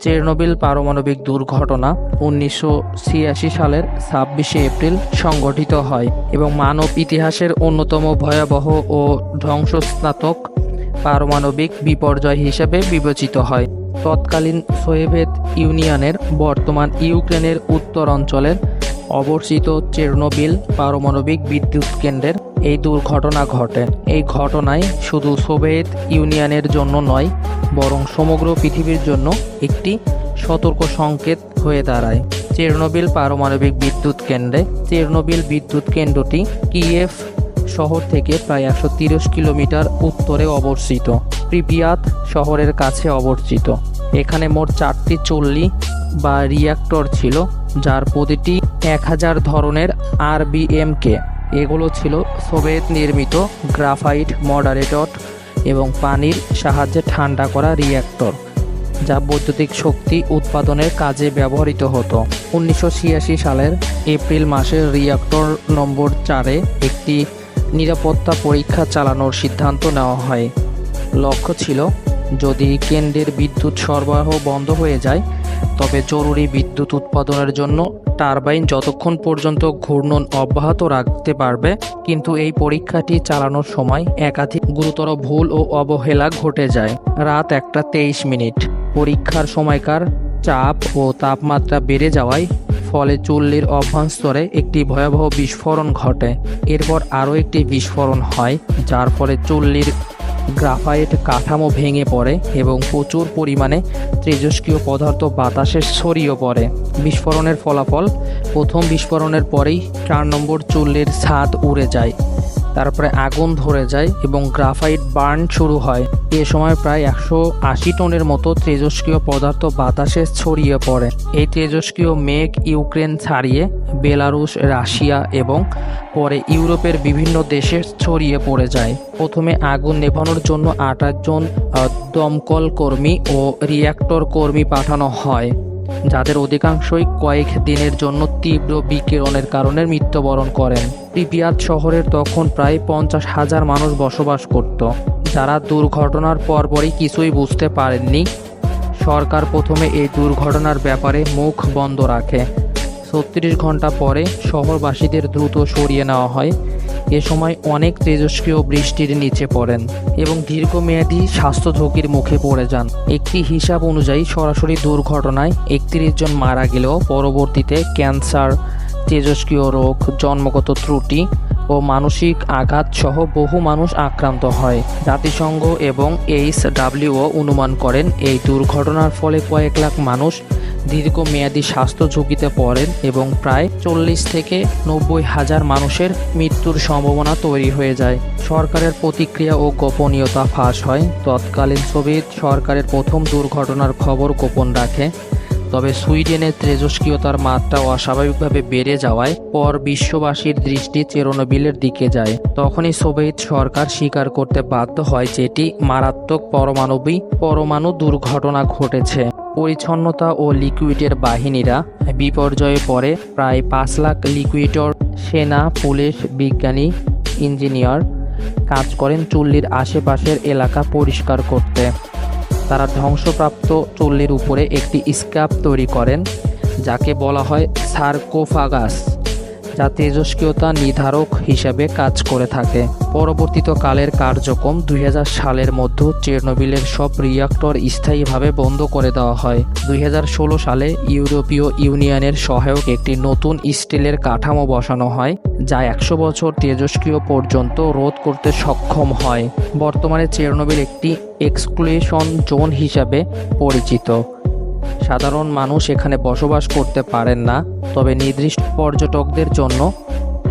Chernobyl পারমাণবিক দুর্ঘটনা 1986 সালের 26শে এপ্রিল সংঘটিত হয় এবং মানব ইতিহাসের অন্যতম ভয়াবহ ও ধ্বংসস্নাতক পারমাণবিক বিপর্যয় হিসেবে বিবেচিত হয়। তৎকালীন সোভিয়েত ইউনিয়নের বর্তমান ইউক্রেনের উত্তর অঞ্চলের অবস্থিত চেরনোবিল পারমাণবিক বিদ্যুৎ কেন্দ্রের এই দুর্ঘটনা ঘটে। এই ঘটনায় শুধু সোভিয়েত ইউনিয়নের জন্য নয়, বরং সমগ্র পৃথিবীর জন্য একটি সতর্ক সংকেত হয়ে দাঁড়ায়। চেরনোবিল পারমাণবিক বিদ্যুৎ কেন্দ্রে চেরনোবিল বিদ্যুৎ কেন্দ্রটি কিয়েভ শহর থেকে প্রায় 130 কিলোমিটার উত্তরে অবস্থিত, প্রিপিয়াত শহরের কাছে অবস্থিত। এখানে মোট 4টি চুল্লি বা রিঅ্যাক্টর ছিল, যার প্রতিটি 1000 ধরনের আরবিএমকে। এগুলো ছিল সোভিয়েত নির্মিত গ্রাফাইট মডারেটর এবং পানির সাহায্যে ঠান্ডা করা রিঅ্যাক্টর, যা বৈদ্যুতিক শক্তি উৎপাদনের কাজে ব্যবহৃত হতো। 1986 সালের এপ্রিল মাসে রিঅ্যাক্টর নম্বর 4-এ একটি নিরাপত্তা পরীক্ষা চালানোর সিদ্ধান্ত নেওয়া হয়। লক্ষ্য ছিল, যদি কেন্দ্রের বিদ্যুৎ সরবরাহ বন্ধ হয়ে যায় তবে জরুরি বিদ্যুৎ উৎপাদনের জন্য টারবাইন যতক্ষণ পর্যন্ত ঘূর্ণন অব্যাহত রাখতে পারবে। কিন্তু এই পরীক্ষাটি চালানোর সময় একাধিক গুরুতর ভুল ও অবহেলা ঘটে যায়। রাত 1:23। পরীক্ষার সময়কার চাপ ও তাপমাত্রা বেড়ে যাওয়ায় ফলে চুল্লির অভ্যন্তরে একটি ভয়াবহ বিস্ফোরণ ঘটে। এরপর আরও একটি বিস্ফোরণ হয়, যার ফলে চুল্লির গ্রাফাইট কাঠামো ভেঙে পড়ে এবং প্রচুর পরিমাণে তেজস্ক্রিয় পদার্থ বাতাসে ছড়িয়ে পড়ে। বিস্ফোরণের ফলাফল, প্রথম বিস্ফোরণের পরেই 4 নম্বর চুল্লির ছাদ উড়ে যায়, তারপরে আগুন ধরে যায় এবং গ্রাফাইট বার্ন শুরু হয়। এ সময় প্রায় 180 টনের মতো তেজস্ক্রিয় পদার্থ বাতাসে ছড়িয়ে পড়ে। এই তেজস্ক্রিয় মেঘ ইউক্রেন ছাড়িয়ে বেলারুশ, রাশিয়া এবং পরে ইউরোপের বিভিন্ন দেশে ছড়িয়ে পড়ে যায়। প্রথমে আগুন নেভানোর জন্য 28 জন দমকল কর্মী ও রিঅ্যাক্টর কর্মী পাঠানো হয়, যাদের অধিকাংশই কয়েক দিনের জন্য তীব্র বিকিরণের কারণে মৃত্যুবরণ করেন। প্রিপিয়াত শহরের তখন প্রায় 50,000 মানুষ বসবাস করত, যারা দুর্ঘটনার পরপরই কিছুই বুঝতে পারেননি। সরকার প্রথমে এই দুর্ঘটনার ব্যাপারে মুখ বন্ধ রাখে। 36 ঘন্টা পরে শহরবাসীদের দ্রুত সরিয়ে নেওয়া হয়। এ সময় অনেক তেজস্ক্রিয় বৃষ্টির নিচে পড়েন এবং দীর্ঘমেয়াদী স্বাস্থ্য ঝুঁকির মুখে পড়ে যান। একটি হিসাব অনুযায়ী সরাসরি দুর্ঘটনায় 31 জন মারা গেলেও পরবর্তীতে ক্যান্সার, তেজস্ক্রিয় রোগ, জন্মগত ত্রুটি ও মানসিক আঘাত সহ বহু মানুষ আক্রান্ত হয়। জাতিসংঘ এবং HWO অনুমান করেন এই দুর্ঘটনার ফলে কয়েক লাখ মানুষ দীর্ঘমেয়াদী স্বাস্থ্য ঝুঁকিতে পড়েন এবং প্রায় 40 থেকে 90 হাজার মানুষের মৃত্যুর সম্ভাবনা তৈরি হয়ে যায়। সরকারের প্রতিক্রিয়া ও গোপনীয়তা ফাঁস হয়। তৎকালীন সোভিয়েত সরকারের প্রথম দুর্ঘটনার খবর গোপন রাখে, তবে সুইডেনের তেজস্ক্রিয়তার মাত্রা অস্বাভাবিকভাবে বেড়ে যাওয়ায় পর বিশ্ববাসীর দৃষ্টি চেরনোবিলের দিকে যায়। তখনই সোভিয়েত সরকার স্বীকার করতে বাধ্য হয় যে এটি মারাত্মক পরমাণু দুর্ঘটনা ঘটেছে। পরিচ্ছন্নতা ও লিকুইডের বাহিনীরা বিপর্যয়ে পড়ে। প্রায় 5 লাখ লিকুইডর সেনা, পুলিশ, বিজ্ঞানী, ইঞ্জিনিয়ার কাজ করেন চুল্লির আশেপাশের এলাকা পরিষ্কার করতে। তারা ধ্বংসপ্রাপ্ত চুল্লির উপরে একটি স্ক্যাপ তৈরি করেন, যাকে বলা হয় সার্কোফাগাস, যা তেজস্ক্রিয়তা নির্ধারক হিসাবে কাজ করে থাকে। পরবর্তীত কালের কার্যক্রম 2000 সালের মধ্যে চেরনোবিলের সব রিঅ্যাক্টর স্থায়ীভাবে বন্ধ করে দেওয়া হয়। 2016 সালে ইউরোপীয় ইউনিয়নের সহায়ক একটি নতুন স্টিলের কাঠামো বসানো হয়, যা 100 বছর তেজস্ক্রিয় পর্যন্ত রোধ করতে সক্ষম হয়। বর্তমানে চেরনোবিল একটি এক্সক্লুশন জোন হিসাবে পরিচিত। সাধারণ মানুষ এখানে বসবাস করতে পারেন না, তবে নির্দিষ্ট পর্যটকদের জন্য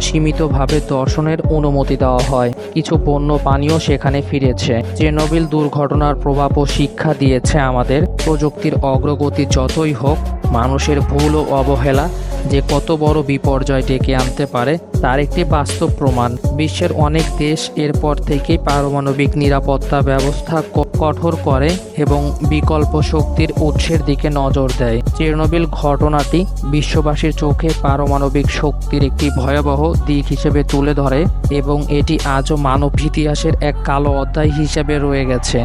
সীমিতভাবে দর্শনের অনুমতি দেওয়া হয়। কিছু বন্য প্রাণীও সেখানে ফিরেছে। চেরনোবিল দুর্ঘটনার প্রভাব ও শিক্ষা দিয়েছে আমাদের, প্রযুক্তির অগ্রগতি যতই হোক, মানুষের ভুল ও অবহেলা যে কত বড় বিপর্যয় ডেকে আনতে পারে তার একটি বাস্তব প্রমাণ। বিশ্বের অনেক দেশ এরপর থেকেই পারমাণবিক নিরাপত্তা ব্যবস্থা কঠোর করে এবং বিকল্প শক্তির উৎসের দিকে নজর দেয়। চেরনোবিল ঘটনাটি বিশ্ববাসীর চোখে পারমাণবিক শক্তির একটি ভয়াবহ দিক হিসেবে তুলে ধরে এবং এটি আজও মানব ইতিহাসের এক কালো অধ্যায় হিসেবে রয়ে গেছে।